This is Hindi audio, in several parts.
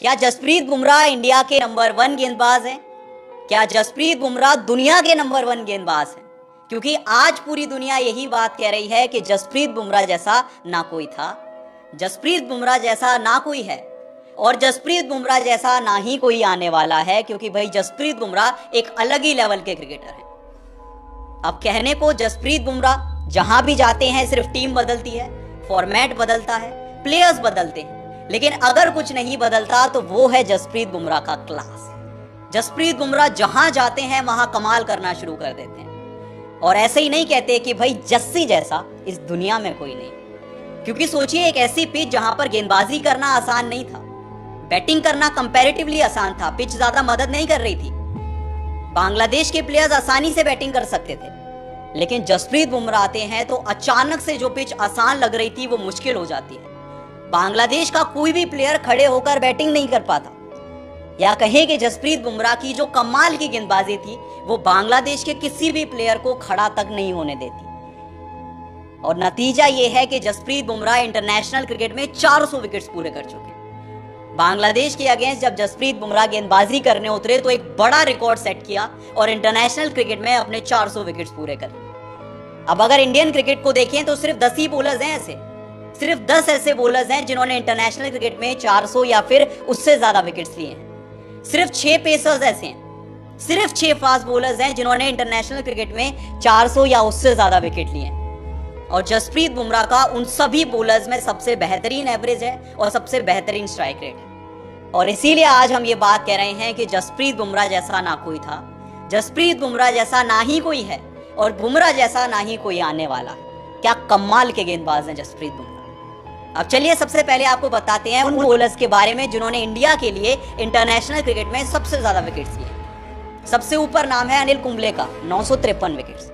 क्या जसप्रीत बुमराह इंडिया के नंबर 1 गेंदबाज हैं? क्या जसप्रीत बुमराह दुनिया के नंबर 1 गेंदबाज हैं? क्योंकि आज पूरी दुनिया यही बात कह रही है कि जसप्रीत बुमराह जैसा ना कोई था, जसप्रीत बुमराह जैसा ना कोई है और जसप्रीत बुमराह जैसा ना ही कोई आने वाला है, क्योंकि भाई जसप्रीत बुमराह एक अलग ही लेवल के क्रिकेटर हैं। अब कहने को जसप्रीत बुमराह जहां भी जाते हैं सिर्फ टीम बदलती है, फॉर्मेट बदलता है, प्लेयर्स बदलते हैं, लेकिन अगर कुछ नहीं बदलता तो वो है जसप्रीत बुमराह का क्लास। जसप्रीत बुमराह जहां जाते हैं वहां कमाल करना शुरू कर देते हैं। और ऐसे ही नहीं कहते कि भाई जस्सी जैसा इस दुनिया में कोई नहीं, क्योंकि सोचिए एक ऐसी पिच जहां पर गेंदबाजी करना आसान नहीं था, बैटिंग करना कंपैरेटिवली आसान था, पिच ज्यादा मदद नहीं कर रही थी। बांग्लादेश के प्लेयर्स आसानी से बैटिंग कर सकते थे, लेकिन जसप्रीत बुमराह आते हैं तो अचानक से जो पिच आसान लग रही थी वो मुश्किल हो जाती है। बांग्लादेश का कोई भी प्लेयर खड़े होकर बैटिंग नहीं कर पाता, या कहें कि जसप्रीत बुमराह की जो कमाल की गेंदबाजी थी वो बांग्लादेश के किसी भी प्लेयर को खड़ा तक नहीं होने देती। और नतीजा ये है कि जसप्रीत बुमराह इंटरनेशनल क्रिकेट में 400 विकेट्स पूरे कर चुके हैं। बांग्लादेश के अगेंस्ट जब जसप्रीत बुमराह गेंदबाजी करने उतरे तो एक बड़ा रिकॉर्ड सेट किया और इंटरनेशनल क्रिकेट में अपने 400 विकेट्स पूरे कर। अब अगर इंडियन क्रिकेट को देखें तो सिर्फ 10 ही बॉलर्स हैं ऐसे, सिर्फ 10 ऐसे बॉलर्स हैं जिन्होंने इंटरनेशनल क्रिकेट में 400 या फिर उससे ज्यादा विकेट्स लिए हैं। सिर्फ 6 पेसर्स ऐसे हैं, सिर्फ 6 फास्ट बॉलर्स हैं जिन्होंने इंटरनेशनल क्रिकेट में 400 या उससे ज्यादा विकेट लिए हैं। और जसप्रीत बुमराह का उन सभी बॉलर्स में सबसे बेहतरीन एवरेज है और सबसे बेहतरीन स्ट्राइक रेट है। और इसीलिए आज हम ये बात कह रहे हैं कि जसप्रीत बुमराह जैसा ना कोई था, जसप्रीत बुमराह जैसा ना ही कोई है और बुमराह जैसा ना ही कोई आने वाला। क्या कमाल के गेंदबाज हैं जसप्रीत बुमराह। अब चलिए सबसे पहले आपको बताते हैं उन बॉलर्स के बारे में जिन्होंने इंडिया के लिए इंटरनेशनल क्रिकेट में सबसे ज्यादा विकेट्स लिए। सबसे ऊपर नाम है अनिल कुंबले का 953 विकेट्स।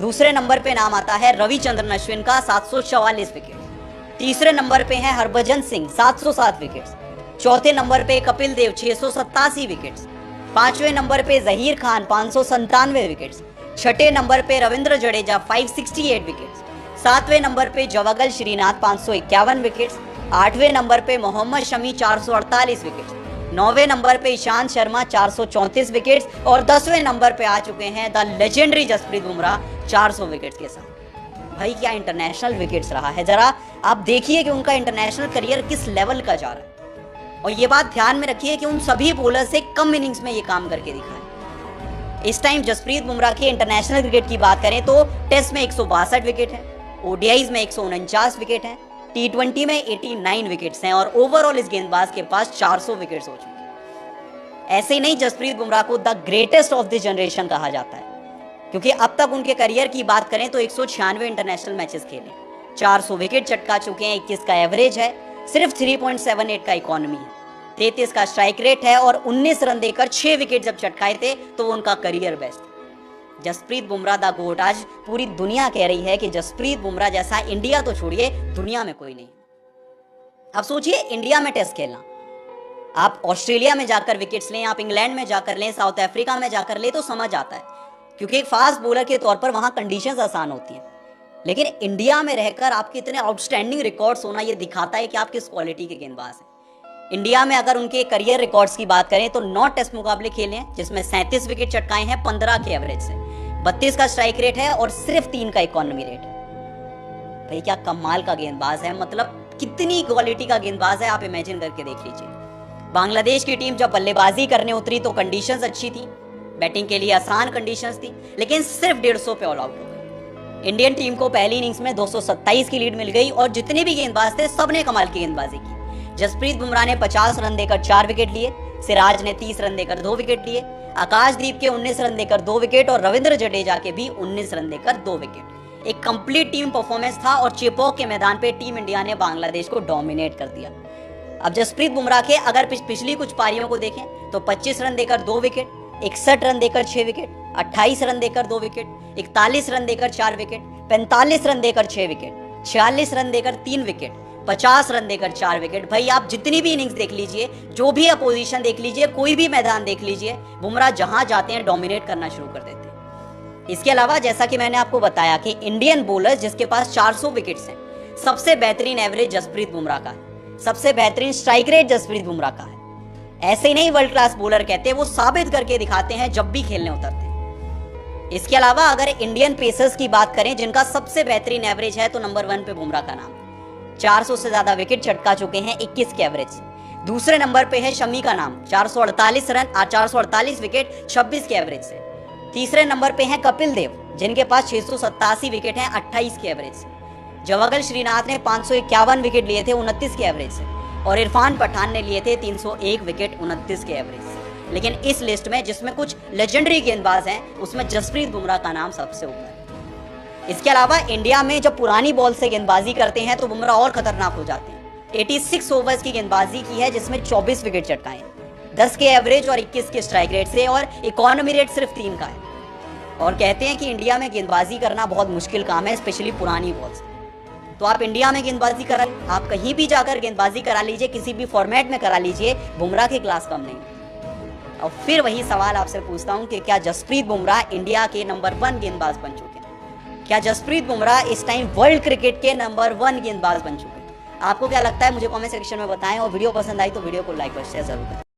दूसरे नंबर पे नाम आता है रविचंद्रन अश्विन का 744 विकेट। तीसरे नंबर पे है हरभजन सिंह 707 विकेट्स। चौथे नंबर पे कपिल देव 687 विकेट्स। पांचवें नंबर पे जहीर खान 597 विकेट्स। छठे नंबर पे रविंद्र जडेजा 568 विकेट्स। सातवें नंबर पे जवागल श्रीनाथ 551 विकेट्स। आठवें नंबर पे मोहम्मद शमी 448 विकेट्स। नौवें नंबर पे ईशांत शर्मा 434 विकेट्स और 10वें नंबर पे आ चुके हैं the legendary Jasprit Bumrah 400 wickets के साथ। भाई क्या इंटरनेशनल विकेट्स रहा है, जरा आप देखिए कि उनका इंटरनेशनल करियर किस लेवल का जा रहा है। और ये बात ध्यान में रखिए कि उन सभी बॉलर से कम इनिंग्स में ये काम करके दिखा है। इस टाइम जसप्रीत बुमराह के इंटरनेशनल क्रिकेट की बात करें तो टेस्ट में 162 विकेट है, ओडीआईज में 149 विकेट हैं, टी20 में 89 विकेट्स हैं और ओवरऑल इस गेंदबाज के पास 400 विकेट्स हो चुके हैं। ऐसे ही नहीं, जसप्रीत बुमराह को the greatest of this generation कहा जाता है, क्योंकि अब तक उनके करियर की बात करें तो 196 इंटरनेशनल मैचेस खेले, 400 विकेट चटका चुके हैं, 21 का एवरेज है, सिर्फ 3.78 का इकोनॉमी है, 33 का स्ट्राइक रेट है और 19 रन देकर 6 विकेट जब चटकाए थे तो वो उनका करियर बेस्ट। जसप्रीत बुमराह दा गोट। आज पूरी दुनिया कह रही है कि जसप्रीत बुमराह जैसा इंडिया तो छोड़िए दुनिया में कोई नहीं। अब सोचिए इंडिया में टेस्ट खेलना, आप ऑस्ट्रेलिया में जाकर विकेट्स लें, आप इंग्लैंड में जाकर लें, साउथ अफ्रीका में जाकर लें तो समझ आता है, क्योंकि एक फास्ट बॉलर के तौर पर वहां कंडीशंस आसान होती हैं। लेकिन इंडिया में रहकर आपके इतने आउटस्टैंडिंग रिकॉर्ड्स होना ये दिखाता है कि आप किस क्वालिटी के गेंदबाज हैं। इंडिया में अगर उनके करियर रिकॉर्ड्स की बात करें तो 9 टेस्ट मुकाबले खेले हैं जिसमें 37 विकेट चटकाए हैं 15 के एवरेज से, 32 का स्ट्राइक रेट है और सिर्फ 3 का इकोनॉमी रेट है। भाई क्या कमाल का गेंदबाज है, मतलब कितनी क्वालिटी का गेंदबाज है, आप इमेजिन करके देख लीजिए। बांग्लादेश की टीम जब बल्लेबाजी करने उतरी तो कंडीशंस अच्छी थी, बैटिंग के लिए आसान कंडीशंस थी, लेकिन सिर्फ 150 पे ऑल आउट हो गई। इंडियन टीम को पहली इनिंग्स में 227 की लीड मिल गई और जितने भी गेंदबाज थे सबने कमाल की गेंदबाजी की। जसप्रीत बुमराह ने 50 रन देकर 4 विकेट लिए, सिराज ने 30 रन देकर 2 विकेट लिए, आकाशदीप के 19 रन देकर 2 विकेट और रविंद्र जडेजा के भी 19 रन देकर 2 विकेट। एक कंप्लीट टीम परफॉर्मेंस था और चेपॉक के मैदान पे टीम इंडिया ने बांग्लादेश को डोमिनेट कर दिया। अब जसप्रीत बुमराह के अगर पिछली कुछ पारियों को देखें तो 25 रन देकर 2 विकेट, 61 रन देकर 6 विकेट, 28 रन देकर 2 विकेट, 41 रन देकर 4 विकेट, 45 रन देकर 6 विकेट, 46 रन देकर 3 विकेट, 50 रन देकर 4 विकेट। भाई आप जितनी भी इनिंग्स देख लीजिए, जो भी अपोजिशन देख लीजिए, कोई भी मैदान देख लीजिए, बुमराह जहां जाते हैं डोमिनेट करना शुरू कर देते हैं। इसके अलावा जैसा कि मैंने आपको बताया कि इंडियन बॉलर जिसके पास 400 विकेट्स हैं, सबसे बेहतरीन एवरेज जसप्रीत बुमराह का है, सबसे बेहतरीन स्ट्राइक रेट जसप्रीत बुमराह का है, ऐसे ही नहीं वर्ल्ड क्लास बॉलर कहते, वो साबित करके दिखाते हैं जब भी खेलने उतरते हैं। इसके अलावा अगर इंडियन पेसर्स की बात करें जिनका सबसे बेहतरीन एवरेज है, तो नंबर 1 पे बुमराह का नाम। 400 से ज्यादा विकेट चटका चुके हैं 21 के एवरेज से। दूसरे नंबर पे है शमी का नाम, 448 रन 448 विकेट 26 के एवरेज से। तीसरे नंबर पे है कपिल देव, जिनके पास 687 विकेट हैं 28 के एवरेज से। जवागल श्रीनाथ ने 551 विकेट लिए थे 29 के एवरेज से, और इरफान पठान ने लिए थे 301 विकेट 29 के एवरेज से। लेकिन इस लिस्ट में जिसमें कुछ लेजेंडरी गेंदबाज हैं, उसमें जसप्रीत बुमराह का नाम सबसे ऊपर है। इसके अलावा इंडिया में जब पुरानी बॉल से गेंदबाजी करते हैं तो बुमराह और खतरनाक हो जाते हैं। 86 ओवर्स की गेंदबाजी की है, जिसमें 24 विकेट चटकाए, 10 के एवरेज और 21 के स्ट्राइक रेट से, और इकोनॉमी रेट सिर्फ 3 का है। और कहते हैं कि इंडिया में गेंदबाजी करना बहुत मुश्किल काम है, स्पेशली पुरानी बॉल से। तो आप इंडिया में गेंदबाजी करा, आप कहीं भी जाकर गेंदबाजी करा लीजिए, किसी भी फॉर्मेट में करा लीजिए, बुमराह की क्लास कम नहीं। और फिर वही सवाल आपसे पूछता हूं कि क्या जसप्रीत बुमराह इंडिया के नंबर 1 गेंदबाज बन चुके हैं? क्या जसप्रीत बुमराह इस टाइम वर्ल्ड क्रिकेट के नंबर 1 गेंदबाज बन चुके हैं? आपको क्या लगता है मुझे कमेंट सेक्शन में बताएं, और वीडियो पसंद आई तो वीडियो को लाइक और शेयर जरूर करें।